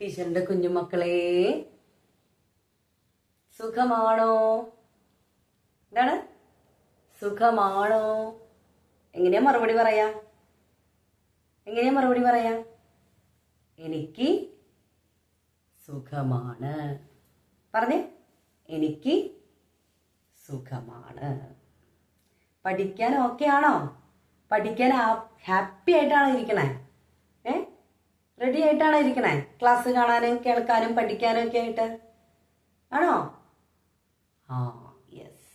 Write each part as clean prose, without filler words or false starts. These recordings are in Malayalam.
ടീച്ചറിന്റെ കുഞ്ഞുമക്കളെ, സുഖമാണോ? എന്താണ് സുഖമാണോ? എങ്ങനെയാ മറുപടി പറയാ? എനിക്ക് സുഖമാണ്. പറഞ്ഞേ, എനിക്ക് സുഖമാണ്. പഠിക്കാൻ ഓക്കെ ആണോ? പഠിക്കാൻ ഹാപ്പി ആയിട്ടാണോ ഇരിക്കണേ? റെഡി ആയിട്ടാണോ ഇരിക്കണേ? ക്ലാസ് കാണാനും കേൾക്കാനും പഠിക്കാനും ഒക്കെ ആയിട്ട് ആണോ? Yes,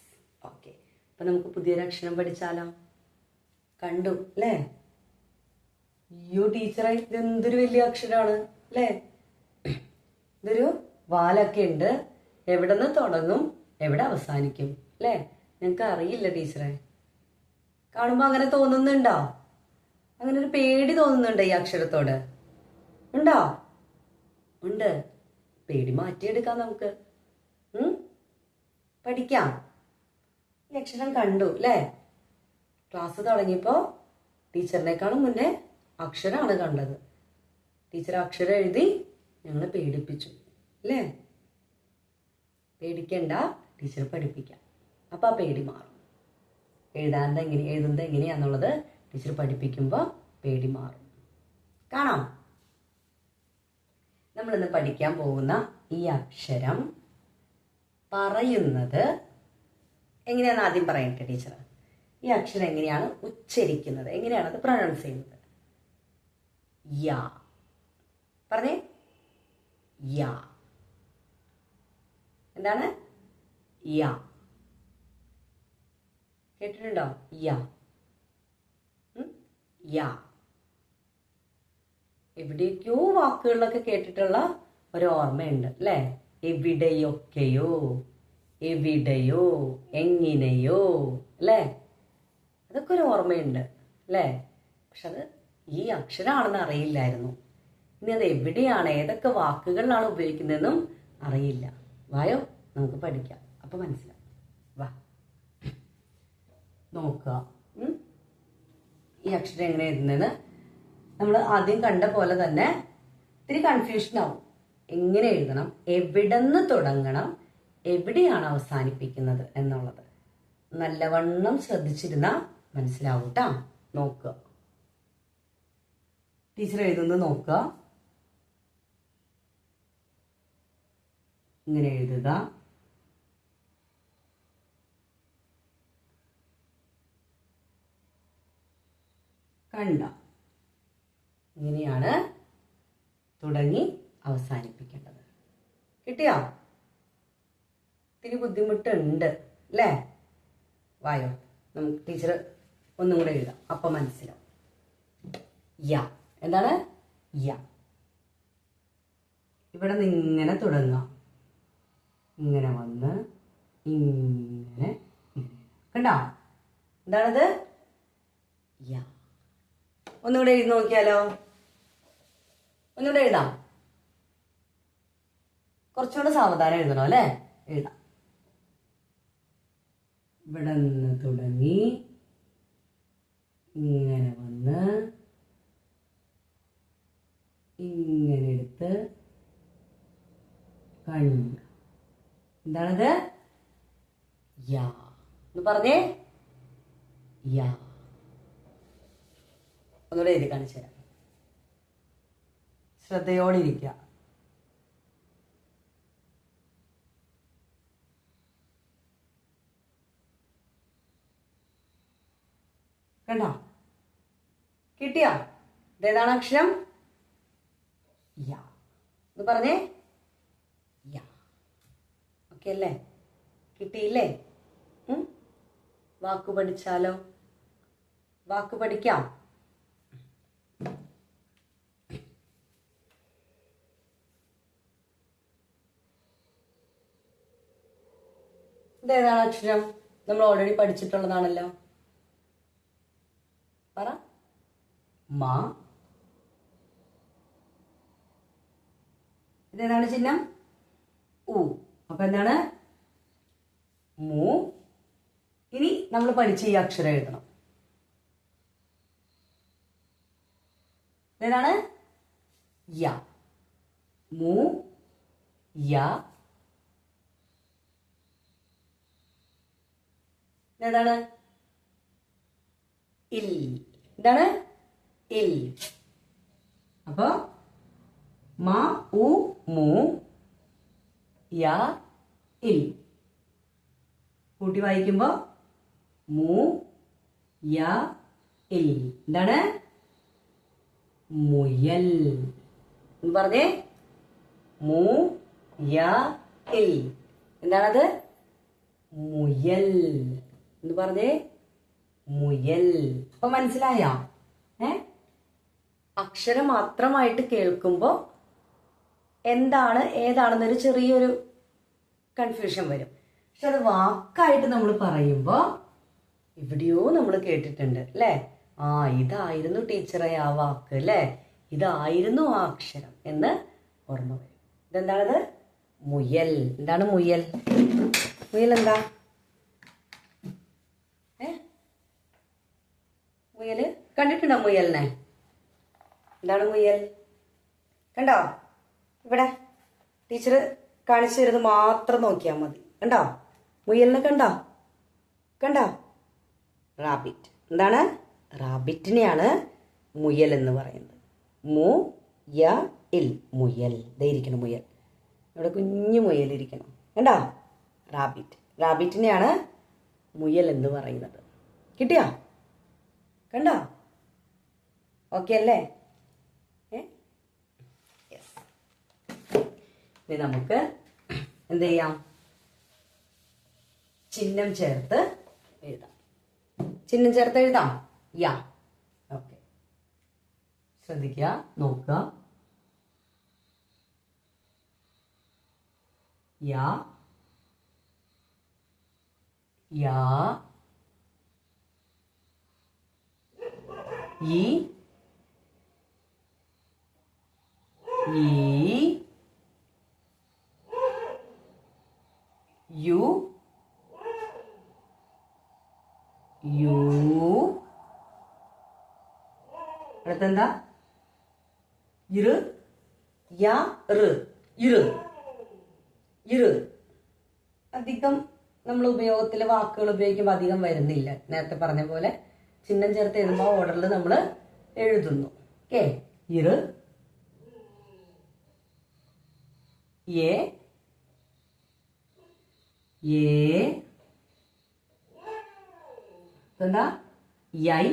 okay. അപ്പൊ നമുക്ക് പുതിയൊരു അക്ഷരം പഠിച്ചാലോ? കണ്ടു അല്ലേ? അയ്യോ ടീച്ചറെ, ഇതെന്തൊരു വലിയ അക്ഷരമാണ് അല്ലേ? ഇതൊരു വാലൊക്കെ ഉണ്ട്. എവിടെ നിന്ന് തുടങ്ങും, എവിടെ അവസാനിക്കും അല്ലേ? ഞങ്ങൾക്ക് അറിയില്ല ടീച്ചറെ. കാണുമ്പോ അങ്ങനെ തോന്നുന്നുണ്ടോ? അങ്ങനെ ഒരു പേടി തോന്നുന്നുണ്ടോ ഈ അക്ഷരത്തോട്? ഉണ്ടോ? ഉണ്ട്. പേടി മാറ്റിയെടുക്കാം നമുക്ക്. പഠിക്കാം. ഈ അക്ഷരം കണ്ടു അല്ലേ? ക്ലാസ് തുടങ്ങിയപ്പോ ടീച്ചറിനേക്കാളും മുന്നേ അക്ഷരമാണ് കണ്ടത്. ടീച്ചർ അക്ഷരം എഴുതി ഞങ്ങളെ പേടിപ്പിച്ചു അല്ലേ? പേടിക്കണ്ട, ടീച്ചർ പഠിപ്പിക്കാം. അപ്പൊ ആ പേടി മാറും. എഴുതുന്നത് എങ്ങനെയാന്നുള്ളത് ടീച്ചർ പഠിപ്പിക്കുമ്പോൾ പേടി മാറും. കാണാം. നമ്മളിന്ന് പഠിക്കാൻ പോകുന്ന ഈ അക്ഷരം പറയുന്നത് എങ്ങനെയാണെന്ന് ആദ്യം പറയട്ടെ ടീച്ചർ. ഈ അക്ഷരം എങ്ങനെയാണ് ഉച്ചരിക്കുന്നത്, എങ്ങനെയാണ് അത് പ്രൊനൗൺസ് ചെയ്യുന്നത്? യാ. പറഞ്ഞേ, യാ. എന്താണ്? യാ. കേട്ടിട്ടുണ്ടോ? യാ. യാ. എവിടെയൊക്കെയോ വാക്കുകളിലൊക്കെ കേട്ടിട്ടുള്ള ഒരു ഓർമ്മയുണ്ട് അല്ലേ? എവിടെയൊക്കെയോ, എവിടെയോ, എങ്ങനെയോ അല്ലേ? അതൊക്കെ ഒരു ഓർമ്മയുണ്ട് അല്ലേ? പക്ഷെ അത് ഈ അക്ഷരമാണെന്ന് അറിയില്ലായിരുന്നു. ഇനി അത് എവിടെയാണ്, ഏതൊക്കെ വാക്കുകളിലാണ് ഉപയോഗിക്കുന്നതെന്നും അറിയില്ല. വായോ, നമുക്ക് പഠിക്കാം. അപ്പൊ മനസ്സിലാവും. വാ നോക്കുക. ഈ അക്ഷരം എങ്ങനെ എഴുതുന്നത് നമ്മൾ ആദ്യം കണ്ട പോലെ തന്നെ ഇത്തിരി കൺഫ്യൂഷൻ ആവും. എങ്ങനെ എഴുതണം, എവിടെന്ന് തുടങ്ങണം, എവിടെയാണ് അവസാനിപ്പിക്കുന്നത് എന്നുള്ളത് നല്ലവണ്ണം ശ്രദ്ധിച്ചിരുന്നാൽ മനസ്സിലാവും കേട്ടോ. നോക്കുക, ടീച്ചർ എഴുതുന്നത് നോക്കുക. ഇങ്ങനെ എഴുതുക. കണ്ട, ഇങ്ങനെയാണ് തുടങ്ങി അവസാനിപ്പിക്കേണ്ടത്. കിട്ടിയോ? ഇത്തിരി ബുദ്ധിമുട്ടുണ്ട് അല്ലേ? വായോ, നമുക്ക് ടീച്ചർ ഒന്നും കൂടെ എഴുതാം, അപ്പൊ മനസ്സിലാവും. യാ. എന്താണ്? യാ. ഇവിടെ നിന്ന് ഇങ്ങനെ തുടങ്ങാം. ഇങ്ങനെ വന്ന് ഇങ്ങനെ. കണ്ടോ? എന്താണത്? യാ. ഒന്നുകൂടെ എഴുതി നോക്കിയാലോ? ഒന്നുകൂടെ എഴുതാം. കുറച്ചുകൂടെ സാവധാനം എഴുതണം അല്ലേ? എഴുതാം. ഇവിടെ നിന്ന് തുടങ്ങി ഇങ്ങനെ വന്ന് ഇങ്ങനെ എടുത്ത് കണ്ട. എന്താണത്? യാ. എന്ന് പറഞ്ഞേ. യാ. ഒന്നുകൂടെ എഴുതി കാണിച്ചു തരാം. ശ്രദ്ധയോടെ ഇരിക്കുക. കണ്ടോ? കിട്ടിയോ? ഇതേതാണ് അക്ഷരം? യാ. എന്ന് പറഞ്ഞേ. യാ. ഓക്കെ അല്ലേ? കിട്ടിയില്ലേ? വാക്ക് പഠിച്ചാലോ? വാക്ക് പഠിക്കാം. ഇതേതാണ് അക്ഷരം? നമ്മൾ ഓൾറെഡി പഠിച്ചിട്ടുള്ളതാണല്ലോ. പറ. മാ. ഇതേതാണ് ചിഹ്നം? ഉ. അപ്പൊ എന്താണ്? മു. ഇനി നമ്മൾ പഠിച്ച ഈ അക്ഷരം എഴുതണം. ഏതാണ്? യ. മു യ എന്താണ് ഇൽ. എന്താണ് ഇൽ. അപ്പൊ മ ഉ മു യ ഇൽ. കൂട്ടി വായിക്കുമ്പോ മു യ ഇൽ. എന്താണ് മുയൽ എന്ന് പറഞ്ഞേ. മു യ ഇൽ. എന്താണത്? മുയൽ എന്ന് പറഞ്ഞേ. മുയൽ. അപ്പൊ മനസ്സിലായോ? അക്ഷരം മാത്രമായിട്ട് കേൾക്കുമ്പോ എന്താണ് ഏതാണെന്നൊരു ചെറിയൊരു കൺഫ്യൂഷൻ വരും. പക്ഷെ അത് വാക്കായിട്ട് നമ്മൾ പറയുമ്പോ എവിടെയോ നമ്മൾ കേട്ടിട്ടുണ്ട് അല്ലേ? ആ, ഇതായിരുന്നു ടീച്ചറെ ആ വാക്ക് അല്ലേ, ഇതായിരുന്നു ആ അക്ഷരം എന്ന് ഓർമ്മ വരും. ഇതെന്താണത്? മുയൽ. എന്താണ് മുയൽ? മുയൽ എന്താ? മുയല് കണ്ടിട്ടുണ്ടോ മുയലിനെ? എന്താണ് മുയൽ? കണ്ടോ? ഇവിടെ ടീച്ചർ കാണിച്ചു തരുന്നത് മാത്രം നോക്കിയാൽ മതി. കണ്ടോ മുയലിനെ? കണ്ടോ? കണ്ടോ? റാബിറ്റ്. എന്താണ്? റാബിറ്റിനെയാണ് മുയൽ എന്ന് പറയുന്നത്. മു യ ഇൽ. മുയൽ. ഇരിക്കണം മുയൽ. ഇവിടെ കുഞ്ഞു മുയൽ ഇരിക്കണം. കണ്ടോ? റാബിറ്റ്. റാബിറ്റിനെയാണ് മുയൽ എന്ന് പറയുന്നത്. കിട്ടിയോ? കണ്ടോ? ഓക്കെ അല്ലേ? ഇനി നമുക്ക് എന്ത് ചെയ്യാം? ചിഹ്നം ചേർത്ത് എഴുതാം. ചിഹ്നം ചേർത്ത് എഴുതാം. യാ. ഓക്കെ, ശ്രദ്ധിക്കുക, നോക്കുക. യാ യാ ഈ യു യു. അടുത്തെന്താ? ഇറ് യ റ്. ഇറ്. ഇറ്. അധികം നമ്മൾ ഉപയോഗത്തിൽ വാക്കുകൾ ഉപയോഗിക്കുമ്പോൾ അധികം വരുന്നില്ല. നേരത്തെ പറഞ്ഞ പോലെ ചിഹ്നം ചേർത്ത് എഴുതുമ്പോൾ ഓർഡറിൽ നമ്മൾ എഴുതുന്നു. ഓക്കെ. ഇറ് ഏ എന്താ? യൈ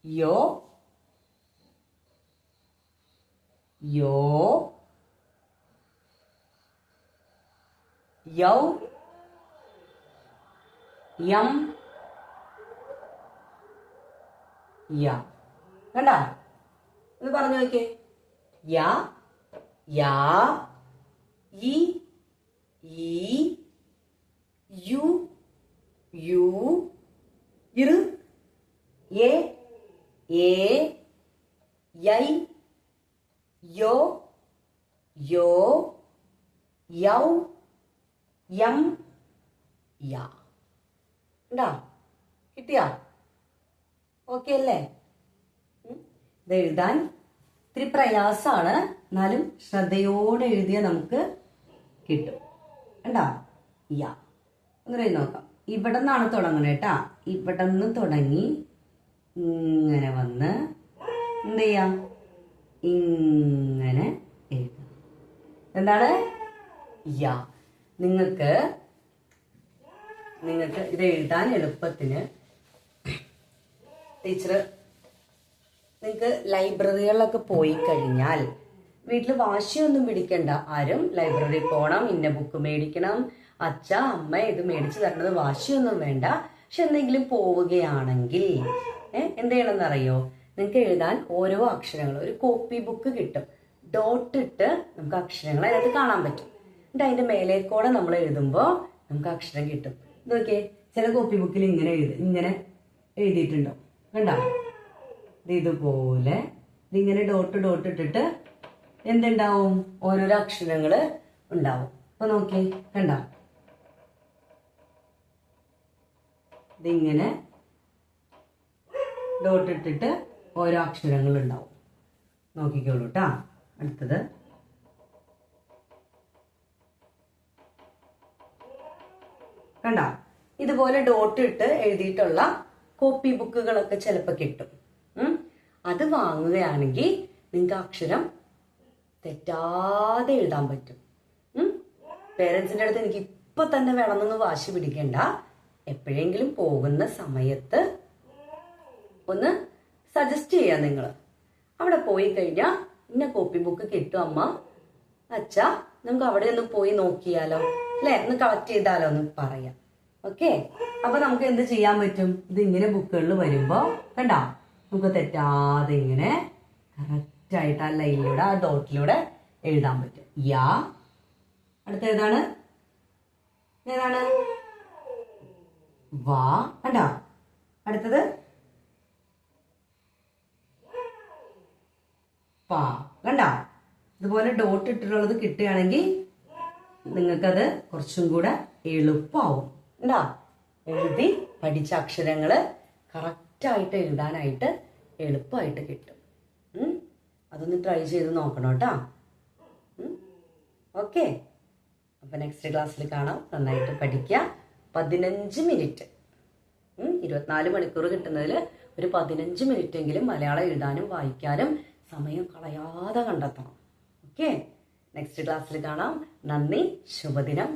യോ യോ യൗ യം യ. കണ്ടാ? ഒന്ന് പറഞ്ഞു നോക്കിയേ. യാ യാ ഈ യു യു ഇറ് ഏ യൈ യോ യോ യൗ യം യ. ഉണ്ടാ? കിട്ടിയാ? ഓക്കെ അല്ലേ? ഇത് എഴുതാൻ ഇത്തിരി പ്രയാസമാണ്, എന്നാലും ശ്രദ്ധയോടെ എഴുതിയ നമുക്ക് കിട്ടും. കണ്ടാ? യാ. ഒന്ന് എഴുതി നോക്കാം. ഇവിടെ നിന്നാണ് തുടങ്ങണേ കേട്ടാ. ഇവിടെ നിന്ന് തുടങ്ങി ഇങ്ങനെ വന്ന് എന്ത് ചെയ്യാം? ഇങ്ങനെ എഴുതാം. എന്താണ്? യാ. നിങ്ങൾക്ക് ഇത് എഴുതാൻ എളുപ്പത്തിന് ടീച്ചർ നിങ്ങൾക്ക് ലൈബ്രറികളിലൊക്കെ പോയി കഴിഞ്ഞാൽ വീട്ടിൽ വാശിയൊന്നും പിടിക്കണ്ട. ആരും ലൈബ്രറി പോകണം, ഇന്ന ബുക്ക് മേടിക്കണം, അച്ഛ അമ്മ ഇത് മേടിച്ചു തരണത് വാശിയൊന്നും വേണ്ട. പക്ഷെ എന്തെങ്കിലും പോവുകയാണെങ്കിൽ എന്ത് ചെയ്യണമെന്ന് അറിയോ? നിങ്ങൾക്ക് എഴുതാൻ ഓരോ അക്ഷരങ്ങൾ ഒരു കോപ്പി ബുക്ക് കിട്ടും. ഡോട്ട് ഇട്ട് നമുക്ക് അക്ഷരങ്ങൾ അതിനകത്ത് കാണാൻ പറ്റും. എന്നിട്ട് അതിന്റെ മേലേക്കൂടെ നമ്മൾ എഴുതുമ്പോൾ നമുക്ക് അക്ഷരം കിട്ടും. ഇതൊക്കെ ചില കോപ്പി ബുക്കിൽ ഇങ്ങനെ എഴുതിയിട്ടുണ്ടോ? കണ്ടോ? ഇതുപോലെ ഇതിങ്ങനെ ഡോട്ട് ഇട്ടിട്ട് എന്തുണ്ടാവും? ഓരോരോ അക്ഷരങ്ങള് ഉണ്ടാവും. അപ്പൊ നോക്കി, കണ്ടോ? ഇതിങ്ങനെ ഡോട്ട് ഇട്ടിട്ട് ഓരോ അക്ഷരങ്ങൾ ഉണ്ടാവും. നോക്കിക്കോളൂ കേട്ടാ. അടുത്തത് കണ്ട, ഇതുപോലെ ഡോട്ട് ഇട്ട് എഴുതിയിട്ടുള്ള കോപ്പി ബുക്കുകളൊക്കെ ചിലപ്പോൾ കിട്ടും. അത് വാങ്ങുകയാണെങ്കിൽ നിങ്ങൾക്ക് അക്ഷരം തെറ്റാതെ എഴുതാൻ പറ്റും. പേരൻസിന്റെ അടുത്ത് എനിക്ക് ഇപ്പൊ തന്നെ വേണമെന്നൊന്നും വാശി പിടിക്കണ്ട. എപ്പോഴെങ്കിലും പോകുന്ന സമയത്ത് ഒന്ന് സജസ്റ്റ് ചെയ്യാം. നിങ്ങൾ അവിടെ പോയി കഴിഞ്ഞാൽ ഇന്ന കോപ്പി ബുക്ക് കിട്ടും അമ്മ, അച്ഛാ നമുക്ക് അവിടെ ഒന്ന് പോയി നോക്കിയാലോ, അല്ലെ, ഒന്ന് കളക്ട് ചെയ്താലോ എന്ന് പറയാം. ഓക്കെ, അപ്പൊ നമുക്ക് എന്ത് ചെയ്യാൻ പറ്റും? ഇത് ഇങ്ങനെ ബുക്കുകളിൽ വരുമ്പോ കണ്ട, നമുക്ക് തെറ്റാതെ ഇങ്ങനെ കറക്റ്റ് ആയിട്ട് ആ ലൈനിലൂടെ ആ ഡോട്ടിലൂടെ എഴുതാൻ പറ്റും. യാ. അടുത്ത ഏതാണ്? ഏതാണ്? വാ. കണ്ട, അടുത്തത് പാ. കണ്ട, ഇതുപോലെ ഡോട്ട് ഇട്ടിട്ടുള്ളത് കിട്ടുകയാണെങ്കിൽ നിങ്ങൾക്കത് കുറച്ചും കൂടെ എളുപ്പമാവും. ഉണ്ടാ, എഴുതി പഠിച്ച അക്ഷരങ്ങള് കറക്റ്റായിട്ട് എഴുതാനായിട്ട് എളുപ്പമായിട്ട് കിട്ടും. അതൊന്ന് ട്രൈ ചെയ്ത് നോക്കണം കേട്ടോ. ഓക്കെ, അപ്പൊ നെക്സ്റ്റ് ക്ലാസ്സിൽ കാണാം. നന്നായിട്ട് പഠിക്കുക. 15 മിനിറ്റ്, 24 മണിക്കൂർ കിട്ടുന്നതിൽ ഒരു 15 മിനിറ്റ് എങ്കിലും മലയാളം എഴുതാനും വായിക്കാനും സമയം കളയാതെ കണ്ടെത്തണം. ഓക്കെ, നെക്സ്റ്റ് ക്ലാസ്സിൽ കാണാം. നന്ദി, ശുഭദിനം.